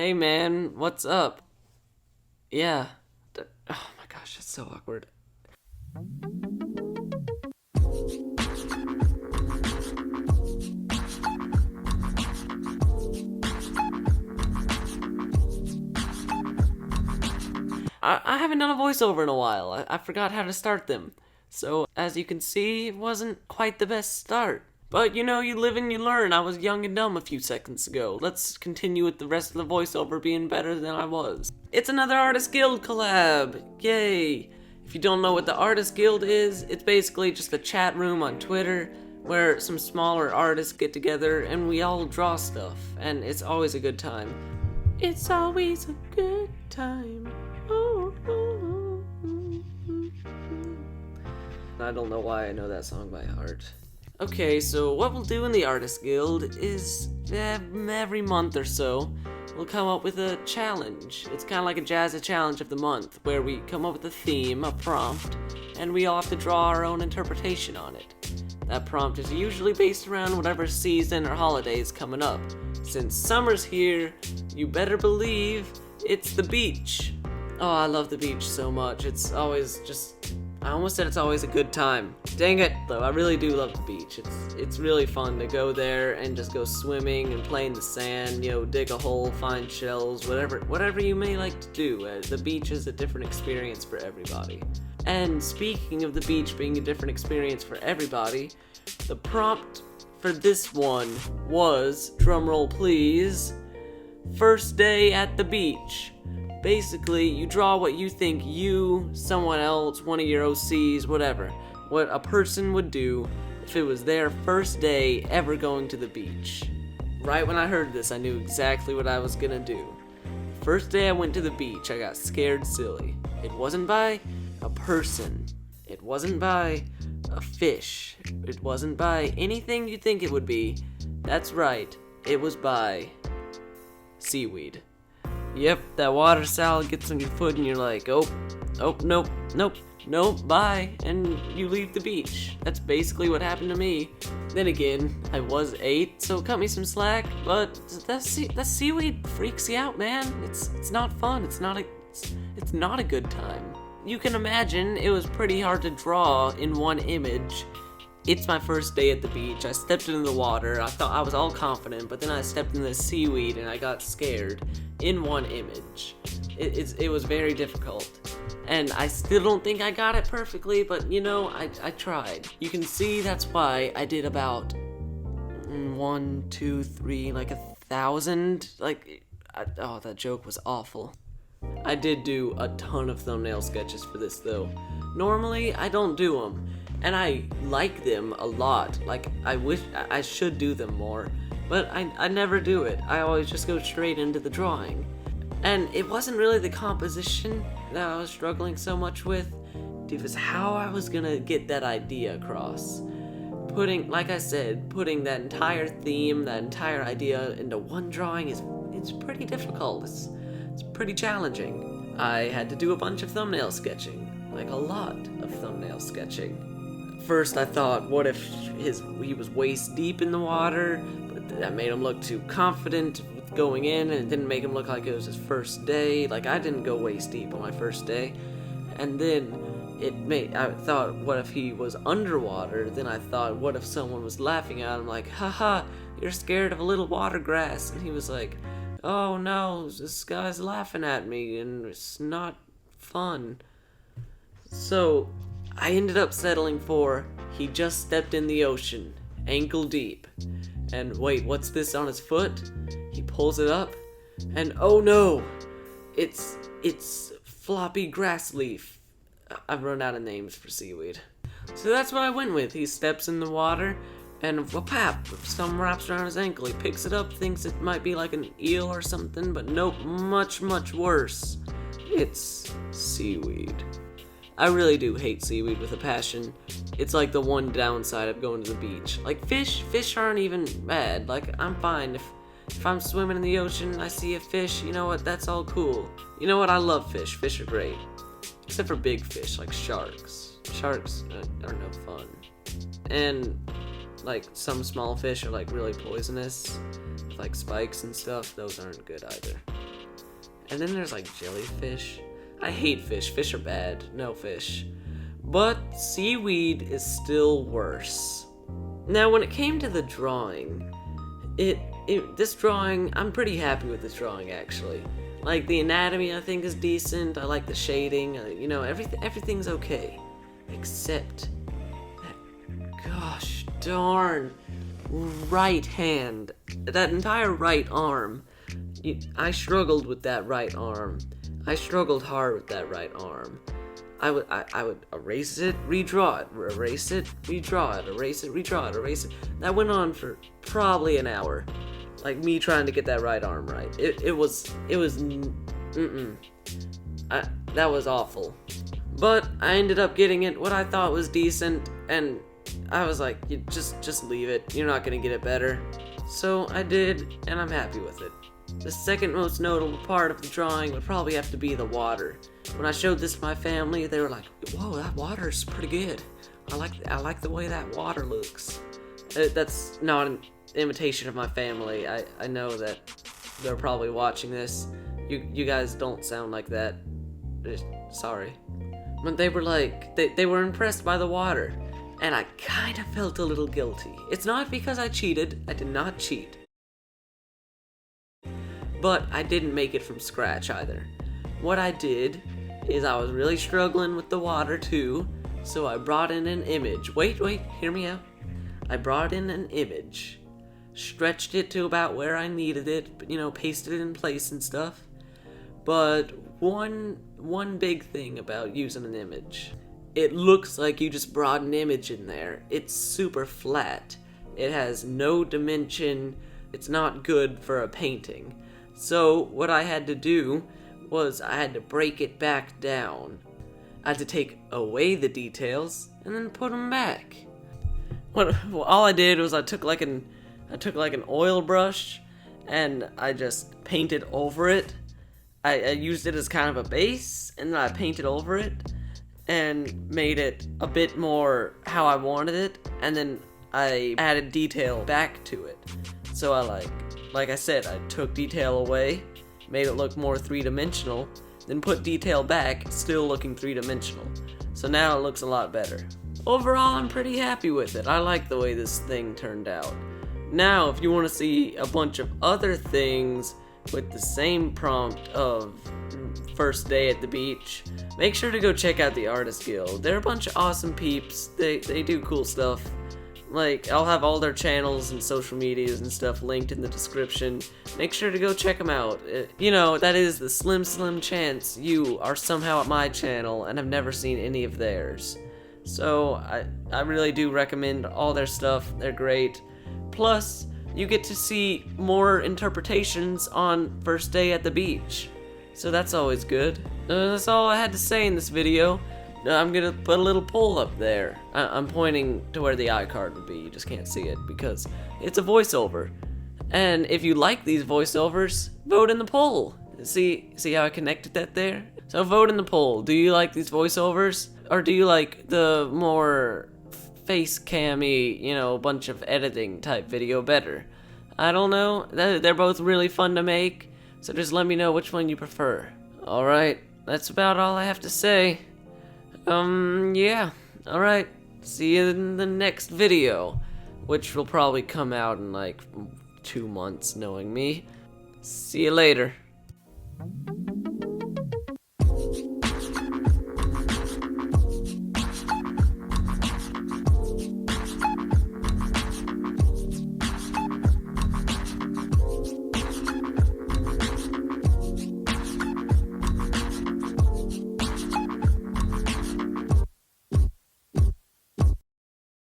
Hey man, what's up? Yeah. Oh my gosh, that's so awkward. I haven't done a voiceover in a while. I forgot how to start them. So, as you can see, it wasn't quite the best start. But you know, you live and you learn. I was young and dumb a few seconds ago. Let's continue with the rest of the voiceover being better than I was. It's another Artist Guild collab! Yay! If you don't know what the Artist Guild is, it's basically just a chat room on Twitter where some smaller artists get together and we all draw stuff. And it's always a good time. It's always a good time. I don't know why I know that song by heart. Okay, so what we'll do in the Artist Guild is every month or so, we'll come up with a challenge. It's kind of like a Jazza Challenge of the month, where we come up with a theme, a prompt, and we all have to draw our own interpretation on it. That prompt is usually based around whatever season or holiday is coming up. Since summer's here, you better believe it's the beach. Oh, I love the beach so much. It's always just... I almost said it's always a good time. Dang it, though, I really do love the beach. It's really fun to go there and just go swimming and play in the sand, you know, dig a hole, find shells, whatever you may like to do. The beach is a different experience for everybody. And speaking of the beach being a different experience for everybody, the prompt for this one was, drumroll please, first day at the beach. Basically, you draw what you think you, someone else, one of your OCs, whatever, what a person would do if it was their first day ever going to the beach. Right when I heard this, I knew exactly what I was gonna do. First day I went to the beach, I got scared silly. It wasn't by a person. It wasn't by a fish. It wasn't by anything you think it would be. That's right, it was by seaweed. Yep, that water salad gets on your foot and you're like, oh, nope, bye, and you leave the beach. That's basically what happened to me. Then again, I was 8, so cut me some slack, but that seaweed freaks you out, man. It's not fun, it's not a good time. You can imagine it was pretty hard to draw in one image. It's my first day at the beach. I stepped into the water. I thought I was all confident, but then I stepped in the seaweed and I got scared in one image. It was very difficult. And I still don't think I got it perfectly, but you know, I tried. You can see that's why I did about 1, 2, 3, like 1,000. That joke was awful. I did do a ton of thumbnail sketches for this though. Normally, I don't do them. And I like them a lot. Like, I wish I should do them more. But I never do it. I always just go straight into the drawing. And it wasn't really the composition that I was struggling so much with. It was how I was gonna get that idea across. Like I said, putting that entire theme, that entire idea into one drawing it's pretty difficult. It's pretty challenging. I had to do a bunch of thumbnail sketching. Like a lot of thumbnail sketching. First I thought, what if he was waist deep in the water, but that made him look too confident with going in, and it didn't make him look like it was his first day. Like, I didn't go waist deep on my first day. And then I thought, what if he was underwater? Then I thought, what if someone was laughing at him like, haha, you're scared of a little water grass? And he was like, oh no, this guy's laughing at me and it's not fun. So I ended up settling for, he just stepped in the ocean, ankle deep. And wait, what's this on his foot? He pulls it up, and oh no! It's floppy grass leaf. I've run out of names for seaweed. So that's what I went with. He steps in the water, and whap, something wraps around his ankle. He picks it up, thinks it might be like an eel or something, but nope, much, much worse. It's seaweed. I really do hate seaweed with a passion. It's like the one downside of going to the beach. Like fish aren't even bad. Like, I'm fine if I'm swimming in the ocean and I see a fish, you know what, that's all cool. You know what, I love fish. Fish are great. Except for big fish, like sharks. Sharks are no fun. And, like, some small fish are, like, really poisonous. With, like, spikes and stuff. Those aren't good either. And then there's like jellyfish. I hate fish. Fish are bad. No fish. But seaweed is still worse. Now, when it came to the drawing, this drawing, I'm pretty happy with this drawing actually. Like the anatomy, I think is decent. I like the shading. You know, everything's okay, except that gosh darn right hand. That entire right arm. I struggled with that right arm. I struggled hard with that right arm. I would erase it, redraw it, erase it, redraw it, erase it, redraw it, erase it. That went on for probably an hour. Like me trying to get that right arm right. That was awful. But I ended up getting it what I thought was decent, and I was like, you just leave it. You're not gonna get it better. So I did, and I'm happy with it. The second most notable part of the drawing would probably have to be the water. When I showed this to my family, they were like, whoa, that water's pretty good. I like the way that water looks. That's not an imitation of my family. I know that they're probably watching this. You guys don't sound like that. Sorry. But they were like, they were impressed by the water. And I kind of felt a little guilty. It's not because I cheated. I did not cheat. But I didn't make it from scratch either. What I did is I was really struggling with the water too, so I brought in an image. Wait, hear me out. I brought in an image, stretched it to about where I needed it, you know, pasted it in place and stuff. But one big thing about using an image, it looks like you just brought an image in there. It's super flat. It has no dimension. It's not good for a painting. So what I had to do was I had to break it back down. I had to take away the details and then put them back. All I did was I took like an oil brush and I just painted over it. I used it as kind of a base, and then I painted over it and made it a bit more how I wanted it, and then I added detail back to it. So like I said, I took detail away, made it look more three-dimensional, then put detail back, still looking three-dimensional. So now it looks a lot better. Overall, I'm pretty happy with it. I like the way this thing turned out. Now, if you want to see a bunch of other things with the same prompt of first day at the beach, make sure to go check out the Artist Guild. They're a bunch of awesome peeps. They do cool stuff. Like, I'll have all their channels and social medias and stuff linked in the description. Make sure to go check them out. You know, that is the slim chance you are somehow at my channel and have never seen any of theirs. So, I really do recommend all their stuff. They're great. Plus, you get to see more interpretations on first day at the beach. So that's always good. That's all I had to say in this video. I'm gonna put a little poll up there. I'm pointing to where the iCard would be. You just can't see it because it's a voiceover. And if you like these voiceovers, vote in the poll. See how I connected that there? So vote in the poll. Do you like these voiceovers? Or do you like the more face cammy, you know, bunch of editing type video better? I don't know. They're both really fun to make. So just let me know which one you prefer. Alright, that's about all I have to say. Yeah. Alright, see you in the next video, which will probably come out in like 2 months, knowing me. See you later.